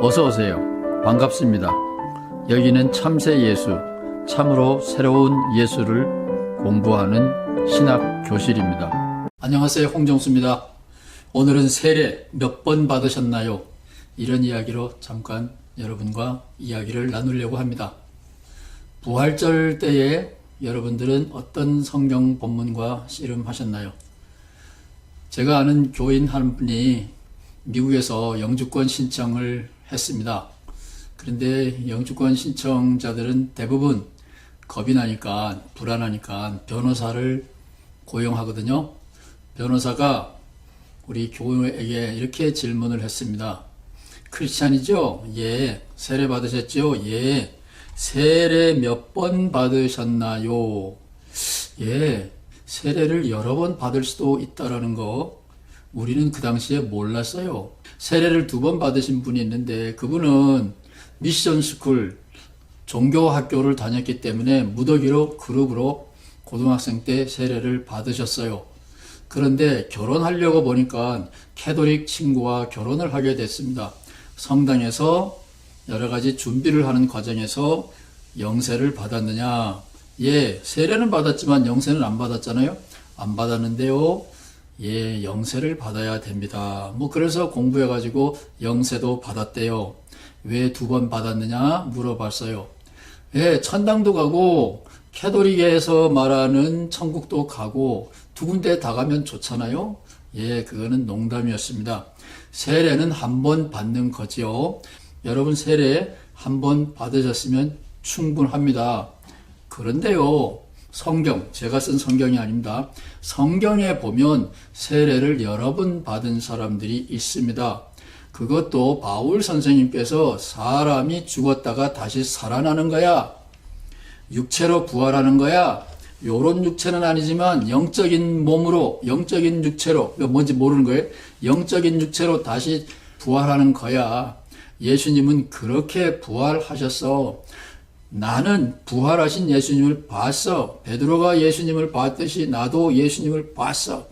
어서 오세요. 반갑습니다. 여기는 참새 예수, 참으로 새로운 예수를 공부하는 신학 교실입니다. 안녕하세요. 홍정수입니다. 오늘은 세례 몇 번 받으셨나요? 이런 이야기로 잠깐 여러분과 이야기를 나누려고 합니다. 부활절 때에 여러분들은 어떤 성경 본문과 씨름하셨나요? 제가 아는 교인 한 분이 미국에서 영주권 신청을 했습니다. 그런데 영주권 신청자들은 대부분 겁이 나니까, 불안하니까 변호사를 고용하거든요. 변호사가 우리 교우에게 이렇게 질문을 했습니다. 크리스찬이죠? 예. 세례 받으셨죠? 예. 세례 몇 번 받으셨나요? 예. 세례를 여러 번 받을 수도 있다라는 거 우리는 그 당시에 몰랐어요. 세례를 2번 받으신 분이 있는데 그분은 미션 스쿨 종교 학교를 다녔기 때문에 무더기로 그룹으로 고등학생 때 세례를 받으셨어요. 그런데 결혼하려고 보니까 캐톨릭 친구와 결혼을 하게 됐습니다. 성당에서 여러 가지 준비를 하는 과정에서 영세를 받았느냐? 예, 세례는 받았지만 영세는 안 받았잖아요. 안 받았는데요. 예, 영세를 받아야 됩니다. 그래서 공부해가지고 영세도 받았대요. 왜 2번 받았느냐 물어봤어요. 예, 천당도 가고 캐톨릭에서 말하는 천국도 가고 2군데 다 가면 좋잖아요. 예, 그거는 농담이었습니다. 세례는 1번 받는 거지요. 여러분 세례 1번 받으셨으면 충분합니다. 그런데요, 성경, 제가 쓴 성경이 아닙니다. 성경에 보면 세례를 여러 번 받은 사람들이 있습니다. 그것도 바울 선생님께서 사람이 죽었다가 다시 살아나는 거야, 육체로 부활하는 거야, 요런 육체는 아니지만 영적인 몸으로, 영적인 육체로, 뭔지 모르는 거예요. 영적인 육체로 다시 부활하는 거야. 예수님은 그렇게 부활하셨어. 나는 부활하신 예수님을 봤어. 베드로가 예수님을 봤듯이 나도 예수님을 봤어.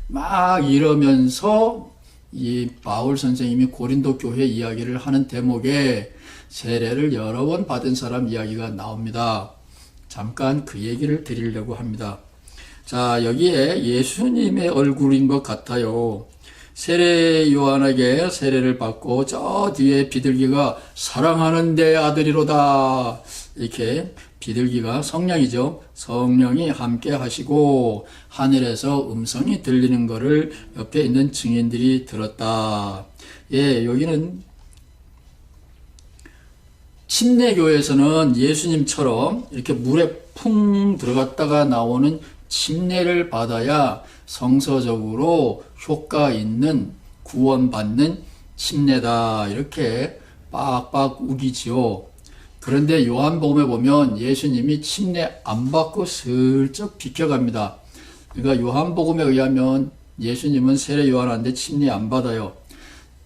막 이러면서 이 바울 선생님이 고린도 교회 이야기를 하는 대목에 세례를 여러 번 받은 사람 이야기가 나옵니다. 잠깐 그 얘기를 드리려고 합니다. 자, 여기에 예수님의 얼굴인 것 같아요. 세례 요한에게 세례를 받고 저 뒤에 비둘기가 사랑하는 내 아들이로다, 이렇게 비둘기가 성령이죠. 성령이 함께 하시고 하늘에서 음성이 들리는 것을 옆에 있는 증인들이 들었다. 예, 여기는 침례교에서는 예수님처럼 이렇게 물에 풍 들어갔다가 나오는 침례를 받아야 성서적으로 효과 있는 구원받는 침례다, 이렇게 빡빡 우기지요. 그런데 요한복음에 보면 예수님이 침례 안 받고 슬쩍 비켜갑니다. 그러니까 요한복음에 의하면 예수님은 세례 요한한테 침례 안 받아요.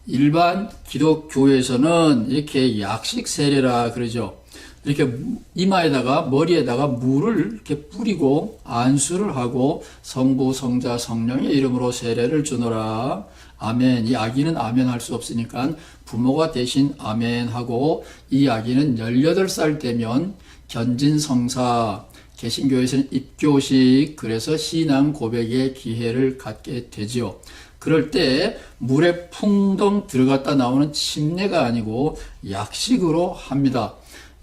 일반 기독교에서는 이렇게 약식 세례라 그러죠. 이렇게 이마에다가, 머리에다가 물을 이렇게 뿌리고 안수를 하고 성부, 성자, 성령의 이름으로 세례를 주노라. 아멘. 이 아기는 아멘 할 수 없으니까 부모가 대신 아멘 하고, 이 아기는 18살 되면 견진성사, 개신교에서는 입교식, 그래서 신앙 고백의 기회를 갖게 되지요. 그럴 때 물에 풍덩 들어갔다 나오는 침례가 아니고 약식으로 합니다.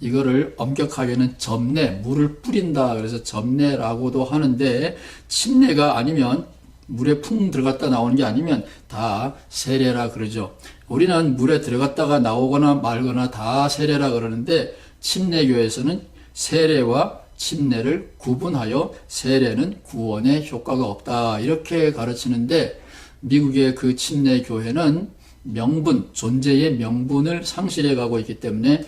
이거를 엄격하게는 접내, 물을 뿌린다, 그래서 접내라고도 하는데, 침례가 아니면, 물에 풍 들어갔다 나오는 게 아니면 다 세례라 그러죠. 우리는 물에 들어갔다가 나오거나 말거나 다 세례라 그러는데, 침례교에서는 세례와 침례를 구분하여 세례는 구원에 효과가 없다, 이렇게 가르치는데, 미국의 그 침례교회는 명분, 존재의 명분을 상실해 가고 있기 때문에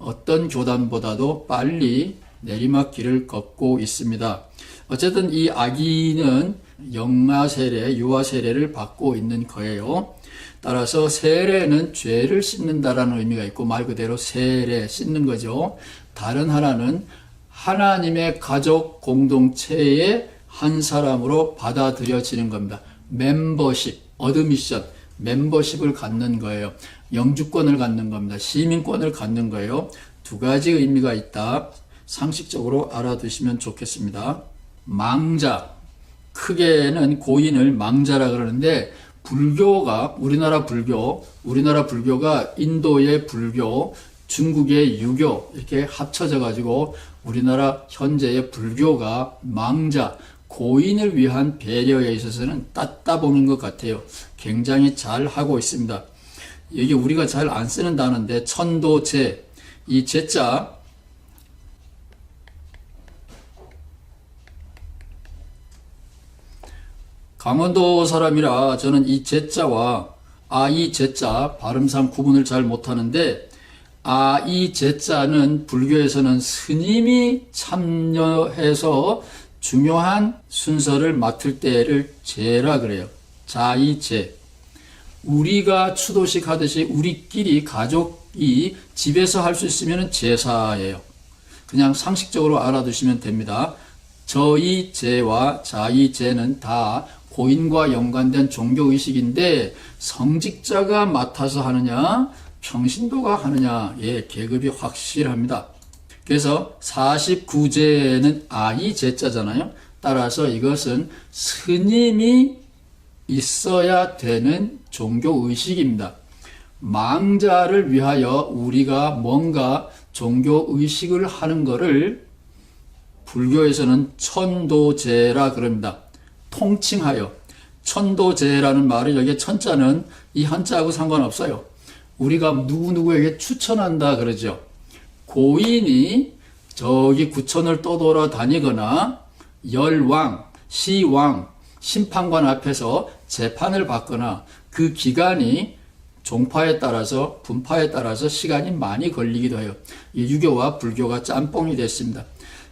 어떤 교단보다도 빨리 내리막길을 걷고 있습니다. 어쨌든 이 아기는 영아세례, 유아세례를 받고 있는 거예요. 따라서 세례는 죄를 씻는다라는 의미가 있고, 말 그대로 세례, 씻는 거죠. 다른 하나는 하나님의 가족 공동체의 한 사람으로 받아들여지는 겁니다. 멤버십, 어드미션, 멤버십을 갖는 거예요. 영주권을 갖는 겁니다. 시민권을 갖는 거예요. 두 가지 의미가 있다. 상식적으로 알아두시면 좋겠습니다. 망자, 크게는 고인을 망자라 그러는데 불교가 우리나라 불교가 인도의 불교, 중국의 유교 이렇게 합쳐져 가지고 우리나라 현재의 불교가 망자, 고인을 위한 배려에 있어서는 따따보는 것 같아요. 굉장히 잘 하고 있습니다. 여기 우리가 잘 안 쓰는 단어인데 천도제, 이 제자 강원도 사람이라 저는 이 제자와 아이 제자 발음상 구분을 잘 못하는데 아이 제자는 불교에서는 스님이 참여해서 중요한 순서를 맡을 때를 제라 그래요. 자이제. 우리가 추도식 하듯이 우리끼리 가족이 집에서 할 수 있으면 제사예요. 그냥 상식적으로 알아두시면 됩니다. 저이제와 자이제는 다 고인과 연관된 종교의식인데 성직자가 맡아서 하느냐 평신도가 하느냐 계급이 확실합니다. 그래서 49제는 아이 제자잖아요. 따라서 이것은 스님이 있어야 되는 종교의식입니다. 망자를 위하여 우리가 뭔가 종교의식을 하는 것을 불교에서는 천도제라 그럽니다. 통칭하여. 천도제라는 말을 여기에 천자는 이 한자하고 상관없어요. 우리가 누구누구에게 추천한다 그러죠. 고인이 저기 구천을 떠돌아 다니거나 열왕, 시왕, 심판관 앞에서 재판을 받거나 그 기간이 종파에 따라서 분파에 따라서 시간이 많이 걸리기도 해요. 이 유교와 불교가 짬뽕이 됐습니다.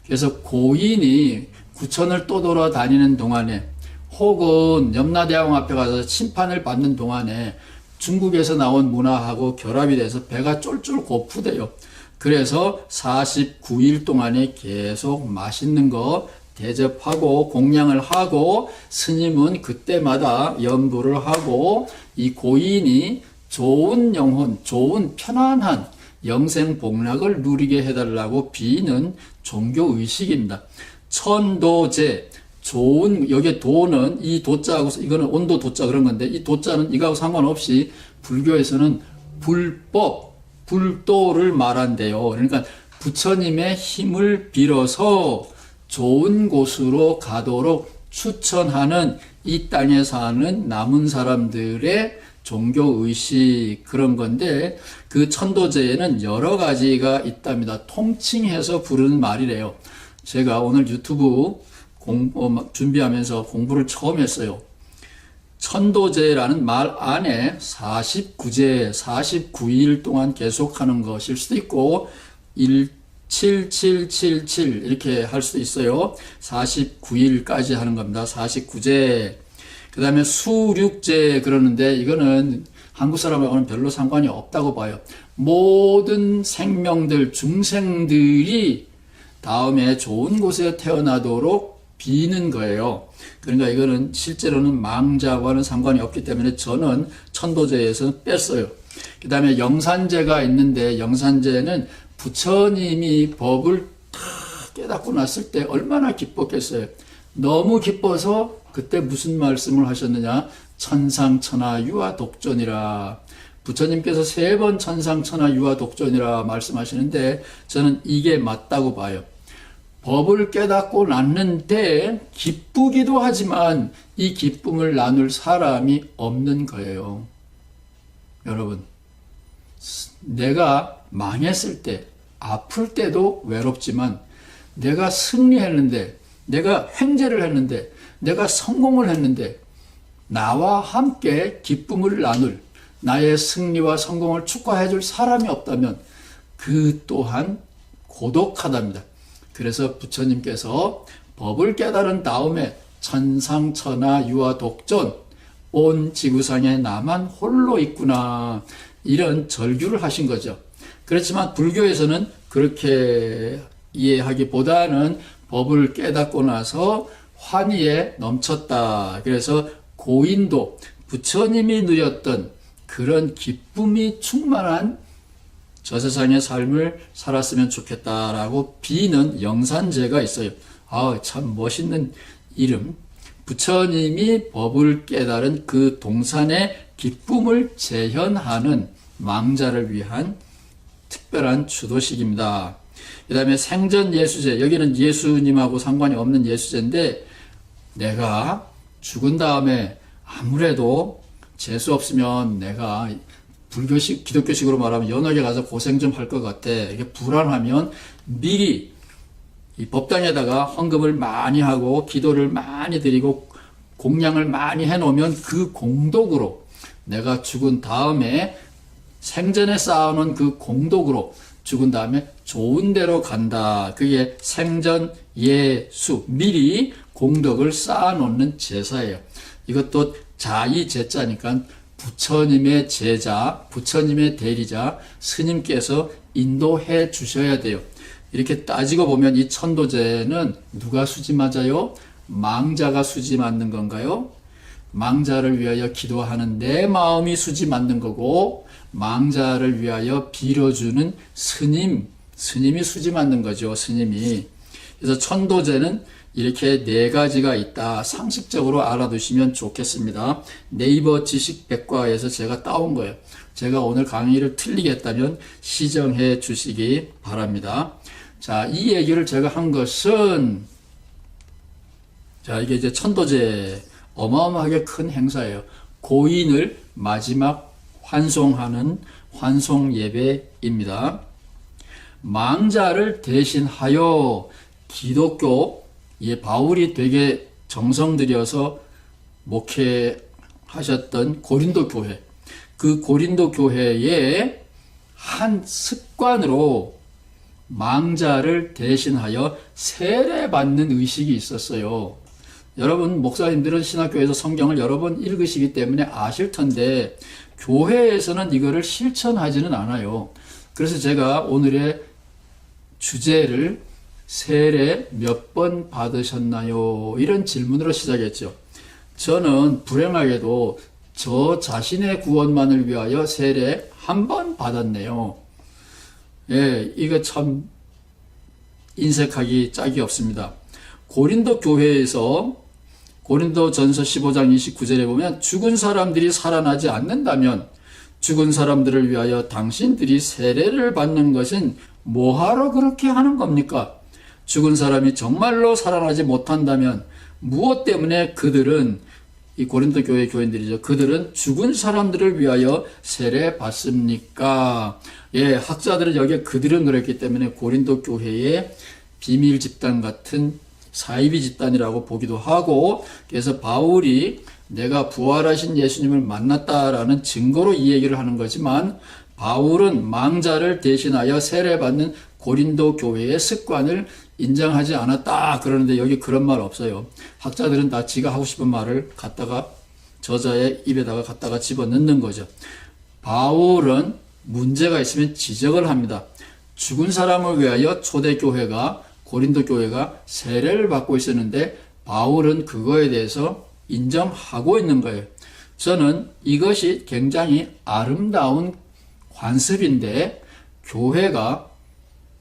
그래서 고인이 구천을 떠돌아 다니는 동안에 혹은 염라대왕 앞에 가서 심판을 받는 동안에 중국에서 나온 문화하고 결합이 돼서 배가 쫄쫄 고프대요. 그래서 49일 동안에 계속 맛있는 거 대접하고 공양을 하고 스님은 그때마다 연부를 하고 이 고인이 좋은 영혼, 좋은 편안한 영생복락을 누리게 해달라고 비는 종교의식입니다. 천도제, 좋은, 여기에 도는 이 도자하고, 이거는 온도 도자 그런 건데, 이 도자는 이거하고 상관없이 불교에서는 불법, 불도를 말한대요. 그러니까 부처님의 힘을 빌어서 좋은 곳으로 가도록 추천하는 이 땅에 사는 남은 사람들의 종교의식 그런 건데 그 천도제에는 여러 가지가 있답니다. 통칭해서 부르는 말이래요. 제가 오늘 유튜브 준비하면서 공부를 처음 했어요. 천도제라는 말 안에 49제, 49일 동안 계속하는 것일 수도 있고 7777 이렇게 할 수도 있어요. 49일까지 하는 겁니다. 49제. 그 다음에 수륙제 그러는데 이거는 한국 사람하고는 별로 상관이 없다고 봐요. 모든 생명들, 중생들이 다음에 좋은 곳에 태어나도록 비는 거예요. 그러니까 이거는 실제로는 망자와는 상관이 없기 때문에 저는 천도제에서는 뺐어요. 그 다음에 영산제가 있는데 영산제는 부처님이 법을 다 깨닫고 났을 때 얼마나 기뻤겠어요. 너무 기뻐서 그때 무슨 말씀을 하셨느냐. 천상천하 유아독존이라. 부처님께서 3번 천상천하 유아독존이라 말씀하시는데 저는 이게 맞다고 봐요. 법을 깨닫고 났는데 기쁘기도 하지만 이 기쁨을 나눌 사람이 없는 거예요. 여러분, 내가 망했을 때, 아플 때도 외롭지만 내가 승리했는데, 내가 횡재를 했는데, 내가 성공을 했는데 나와 함께 기쁨을 나눌, 나의 승리와 성공을 축하해 줄 사람이 없다면 그 또한 고독하답니다. 그래서 부처님께서 법을 깨달은 다음에 천상천하 유아독존, 온 지구상에 나만 홀로 있구나, 이런 절규를 하신 거죠. 그렇지만 불교에서는 그렇게 이해하기보다는 법을 깨닫고 나서 환희에 넘쳤다. 그래서 고인도 부처님이 누렸던 그런 기쁨이 충만한 저 세상의 삶을 살았으면 좋겠다라고 비는 영산제가 있어요. 참 멋있는 이름. 부처님이 법을 깨달은 그 동산의 기쁨을 재현하는 망자를 위한 특별한 추도식입니다. 그 다음에 생전 예수제, 여기는 예수님하고 상관이 없는 예수제인데, 내가 죽은 다음에 아무래도 재수 없으면 내가 불교식, 기독교식으로 말하면 연옥에 가서 고생 좀 할 것 같아. 이게 불안하면 미리 이 법당에다가 헌금을 많이 하고 기도를 많이 드리고 공양을 많이 해놓으면 그 공덕으로 내가 죽은 다음에 생전에 쌓아놓은 그 공덕으로 죽은 다음에 좋은 데로 간다. 그게 생전 예수, 미리 공덕을 쌓아놓는 제사예요. 이것도 자의제자니까 부처님의 제자, 부처님의 대리자, 스님께서 인도해 주셔야 돼요. 이렇게 따지고 보면 이 천도제는 누가 수지 맞아요? 망자가 수지 맞는 건가요? 망자를 위하여 기도하는 내 마음이 수지 맞는 거고, 망자를 위하여 빌어주는 스님이 수지 맞는 거죠, 스님이. 그래서 천도제는 이렇게 네 가지가 있다. 상식적으로 알아두시면 좋겠습니다. 네이버 지식백과에서 제가 따온 거예요. 제가 오늘 강의를 틀리겠다면 시정해 주시기 바랍니다. 자, 이 얘기를 제가 한 것은, 자, 이게 이제 천도제 어마어마하게 큰 행사예요. 고인을 마지막 환송하는 환송 예배입니다. 망자를 대신하여 기독교, 바울이 되게 정성 들여서 목회하셨던 고린도 교회, 그 고린도 교회의 한 습관으로 망자를 대신하여 세례받는 의식이 있었어요. 여러분 목사님들은 신학교에서 성경을 여러 번 읽으시기 때문에 아실 텐데 교회에서는 이거를 실천하지는 않아요. 그래서 제가 오늘의 주제를 세례 몇 번 받으셨나요? 이런 질문으로 시작했죠. 저는 불행하게도 저 자신의 구원만을 위하여 세례 한 번 받았네요. 예, 이거 참 인색하기 짝이 없습니다. 고린도 교회에서 고린도전서 15장 29절에 보면 죽은 사람들이 살아나지 않는다면 죽은 사람들을 위하여 당신들이 세례를 받는 것은 뭐하러 그렇게 하는 겁니까? 죽은 사람이 정말로 살아나지 못한다면 무엇 때문에 그들은, 이 고린도 교회 교인들이죠, 그들은 죽은 사람들을 위하여 세례 받습니까? 예, 학자들은 여기에 그들은 그랬기 때문에 고린도 교회의 비밀 집단 같은 사이비 집단이라고 보기도 하고, 그래서 바울이 내가 부활하신 예수님을 만났다라는 증거로 이 얘기를 하는 거지만, 바울은 망자를 대신하여 세례받는 고린도 교회의 습관을 인정하지 않았다 그러는데 여기 그런 말 없어요. 학자들은 다 지가 하고 싶은 말을 갖다가 저자의 입에다가 갖다가 집어넣는 거죠. 바울은 문제가 있으면 지적을 합니다. 죽은 사람을 위하여 초대교회가, 고린도 교회가 세례를 받고 있었는데 바울은 그거에 대해서 인정하고 있는 거예요. 저는 이것이 굉장히 아름다운 관습인데 교회가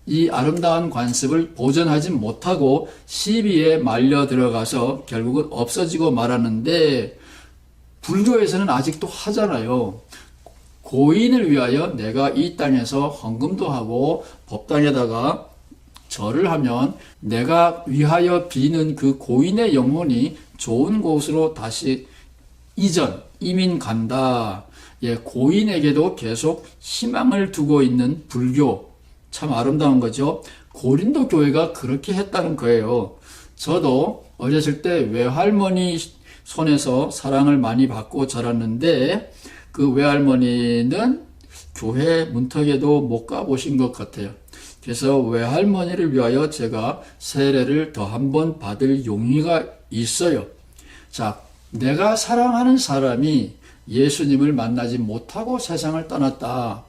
이 아름다운 관습을 보존하지 못하고 시비에 말려 들어가서 결국은 없어지고 말았는데, 불교에서는 아직도 하잖아요. 고인을 위하여 내가 이 땅에서 헌금도 하고 법당에다가 절을 하면 내가 위하여 비는 그 고인의 영혼이 좋은 곳으로 다시 이민 간다. 예, 고인에게도 계속 희망을 두고 있는 불교, 참 아름다운 거죠. 고린도 교회가 그렇게 했다는 거예요. 저도 어렸을 때 외할머니 손에서 사랑을 많이 받고 자랐는데, 그 외할머니는 교회 문턱에도 못 가보신 것 같아요. 그래서 외할머니를 위하여 제가 세례를 더 한 번 받을 용의가 있어요. 자, 내가 사랑하는 사람이 예수님을 만나지 못하고 세상을 떠났다.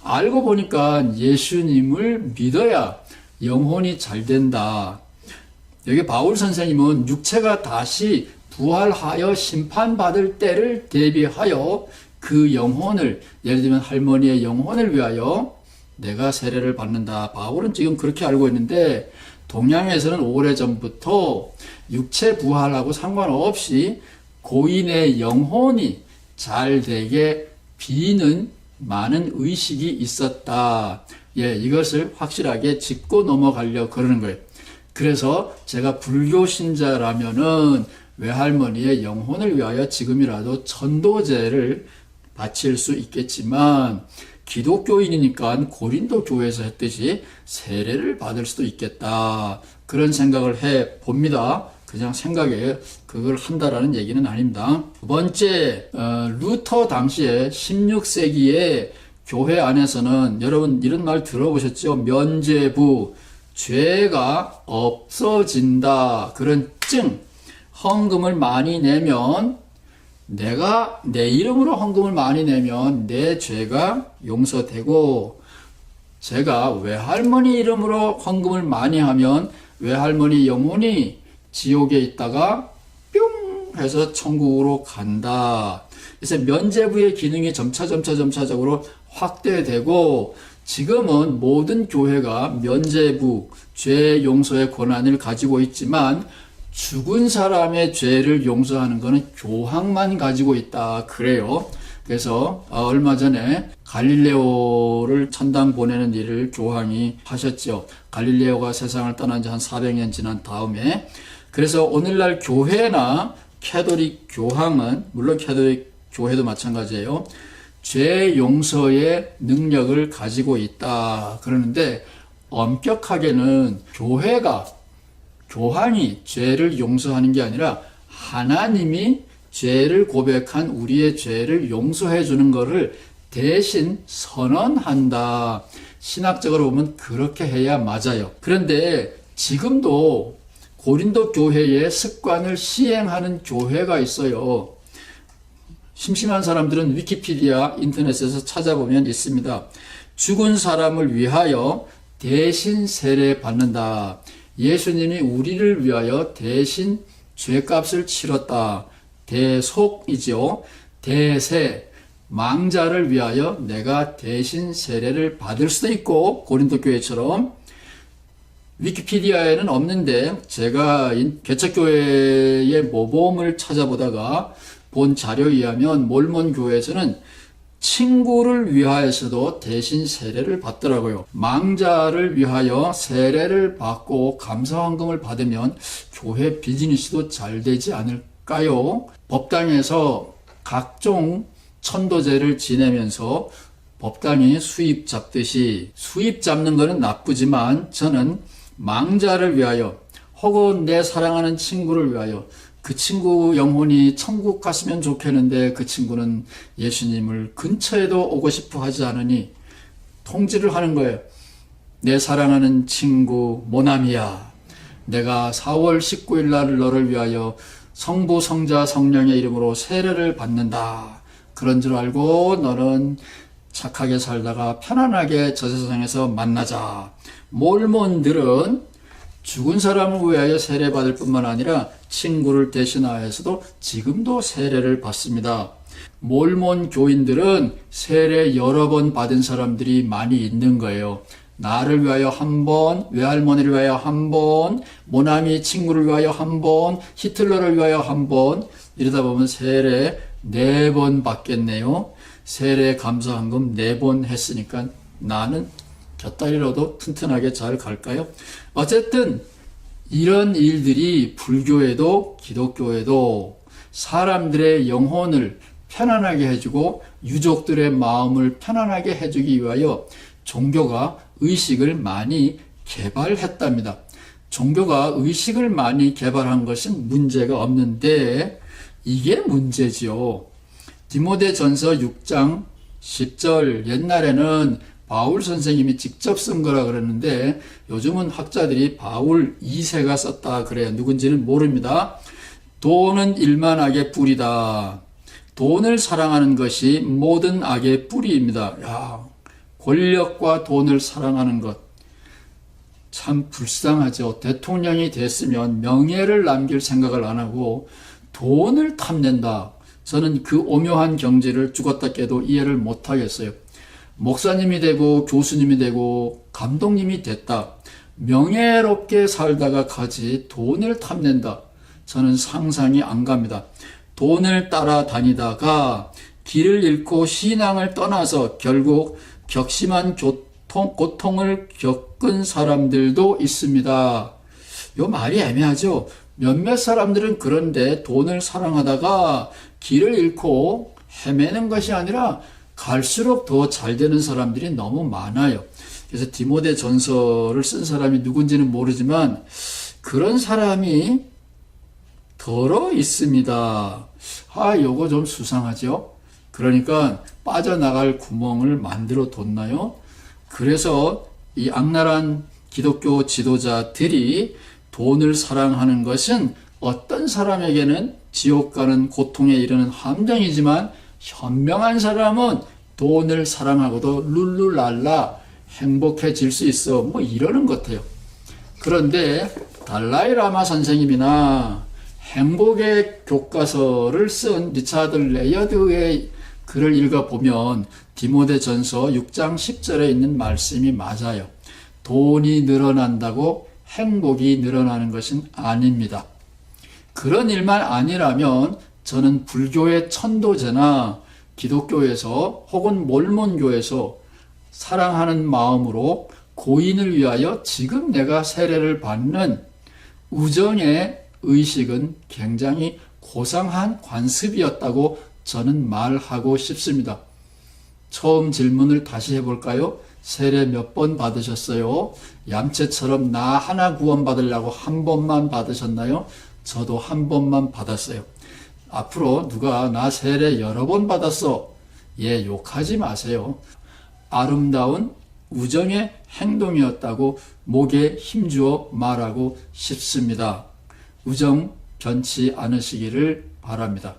알고 보니까 예수님을 믿어야 영혼이 잘 된다. 여기 바울 선생님은 육체가 다시 부활하여 심판받을 때를 대비하여 그 영혼을, 예를 들면 할머니의 영혼을 위하여 내가 세례를 받는다. 바울은 지금 그렇게 알고 있는데 동양에서는 오래전부터 육체 부활하고 상관없이 고인의 영혼이 잘 되게 비는 많은 의식이 있었다. 예, 이것을 확실하게 짚고 넘어가려고 그러는 거예요. 그래서 제가 불교 신자라면은 외할머니의 영혼을 위하여 지금이라도 전도제를 바칠 수 있겠지만 기독교인이니까 고린도 교회에서 했듯이 세례를 받을 수도 있겠다. 그런 생각을 해 봅니다. 그냥 생각에 그걸 한다라는 얘기는 아닙니다. 두 번째, 루터 당시에 16세기에 교회 안에서는 여러분 이런 말 들어보셨죠? 면죄부, 죄가 없어진다. 그런 증, 헌금을 많이 내면 내가 내 이름으로 헌금을 많이 내면 내 죄가 용서되고, 제가 외할머니 이름으로 헌금을 많이 하면 외할머니 영혼이 지옥에 있다가 뿅 해서 천국으로 간다. 그래서 면죄부의 기능이 점차적으로 확대되고, 지금은 모든 교회가 면죄부, 죄 용서의 권한을 가지고 있지만 죽은 사람의 죄를 용서하는 것은 교황만 가지고 있다. 그래요. 그래서 얼마 전에 갈릴레오를 천당 보내는 일을 교황이 하셨죠. 갈릴레오가 세상을 떠난 지 한 400년 지난 다음에. 그래서 오늘날 교회나 캐톨릭 교황은, 물론 캐톨릭 교회도 마찬가지예요, 죄 용서의 능력을 가지고 있다. 그러는데 엄격하게는 교황이 죄를 용서하는 게 아니라 하나님이 죄를 고백한 우리의 죄를 용서해 주는 것을 대신 선언한다. 신학적으로 보면 그렇게 해야 맞아요. 그런데 지금도 고린도 교회의 습관을 시행하는 교회가 있어요. 심심한 사람들은 위키피디아 인터넷에서 찾아보면 있습니다. 죽은 사람을 위하여 대신 세례 받는다. 예수님이 우리를 위하여 대신 죄값을 치렀다. 대속이죠. 대세, 망자를 위하여 내가 대신 세례를 받을 수도 있고, 고린도 교회처럼. 위키피디아에는 없는데 제가 개척교회의 모범을 찾아보다가 본 자료에 의하면 몰몬 교회에서는 친구를 위하여서도 대신 세례를 받더라고요. 망자를 위하여 세례를 받고 감사헌금을 받으면 교회 비즈니스도 잘 되지 않을까요? 법당에서 각종 천도제를 지내면서 법당이 수입 잡듯이, 수입 잡는 것은 나쁘지만 저는 망자를 위하여 혹은 내 사랑하는 친구를 위하여, 그 친구 영혼이 천국 갔으면 좋겠는데 그 친구는 예수님을 근처에도 오고 싶어 하지 않으니 통지를 하는 거예요. 내 사랑하는 친구 모나미야, 내가 4월 19일 날 너를 위하여 성부, 성자, 성령의 이름으로 세례를 받는다. 그런 줄 알고 너는 착하게 살다가 편안하게 저 세상에서 만나자. 몰몬들은 죽은 사람을 위하여 세례받을 뿐만 아니라 친구를 대신하여서도 지금도 세례를 받습니다. 몰몬 교인들은 세례 여러 번 받은 사람들이 많이 있는 거예요. 나를 위하여 한 번, 외할머니를 위하여 한 번, 모나미 친구를 위하여 한 번, 히틀러를 위하여 한 번, 이러다 보면 세례 4번 받겠네요. 세례 감사헌금 4번 했으니까 나는 곁다리로도 튼튼하게 잘 갈까요? 어쨌든 이런 일들이 불교에도 기독교에도 사람들의 영혼을 편안하게 해주고 유족들의 마음을 편안하게 해주기 위하여 종교가 의식을 많이 개발했답니다. 종교가 의식을 많이 개발한 것은 문제가 없는데 이게 문제지요. 디모데전서 6장 10절, 옛날에는 바울 선생님이 직접 쓴 거라 그러는데 요즘은 학자들이 바울 2세가 썼다 그래요. 누군지는 모릅니다. 돈은 일만악의 뿌리다. 돈을 사랑하는 것이 모든 악의 뿌리입니다. 야, 권력과 돈을 사랑하는 것 참 불쌍하죠. 대통령이 됐으면 명예를 남길 생각을 안 하고 돈을 탐낸다. 저는 그 오묘한 경지를 죽었다 깨도 이해를 못하겠어요. 목사님이 되고 교수님이 되고 감독님이 됐다. 명예롭게 살다가 가지 돈을 탐낸다. 저는 상상이 안 갑니다. 돈을 따라다니다가 길을 잃고 신앙을 떠나서 결국 격심한 고통을 겪은 사람들도 있습니다. 요 말이 애매하죠. 몇몇 사람들은 그런데 돈을 사랑하다가 길을 잃고 헤매는 것이 아니라 갈수록 더 잘 되는 사람들이 너무 많아요. 그래서 디모데 전서를 쓴 사람이 누군지는 모르지만 그런 사람이 더러 있습니다. 요거 좀 수상하죠? 그러니까 빠져나갈 구멍을 만들어 뒀나요? 그래서 이 악랄한 기독교 지도자들이 돈을 사랑하는 것은 어떤 사람에게는 지옥 가는 고통에 이르는 함정이지만 현명한 사람은 돈을 사랑하고도 룰루랄라 행복해질 수 있어. 뭐 이러는 것 같아요. 그런데 달라이라마 선생님이나 행복의 교과서를 쓴 리차드 레이어드의 글을 읽어보면 디모데 전서 6장 10절에 있는 말씀이 맞아요. 돈이 늘어난다고 행복이 늘어나는 것은 아닙니다. 그런 일만 아니라면 저는 불교의 천도제나 기독교에서 혹은 몰몬교에서 사랑하는 마음으로 고인을 위하여 지금 내가 세례를 받는 우정의 의식은 굉장히 고상한 관습이었다고 저는 말하고 싶습니다. 처음 질문을 다시 해볼까요? 세례 몇 번 받으셨어요? 얌체처럼 나 하나 구원받으려고 한 번만 받으셨나요? 저도 한 번만 받았어요. 앞으로 누가 나 세례 여러 번 받았어. 욕하지 마세요. 아름다운 우정의 행동이었다고 목에 힘주어 말하고 싶습니다. 우정 변치 않으시기를 바랍니다.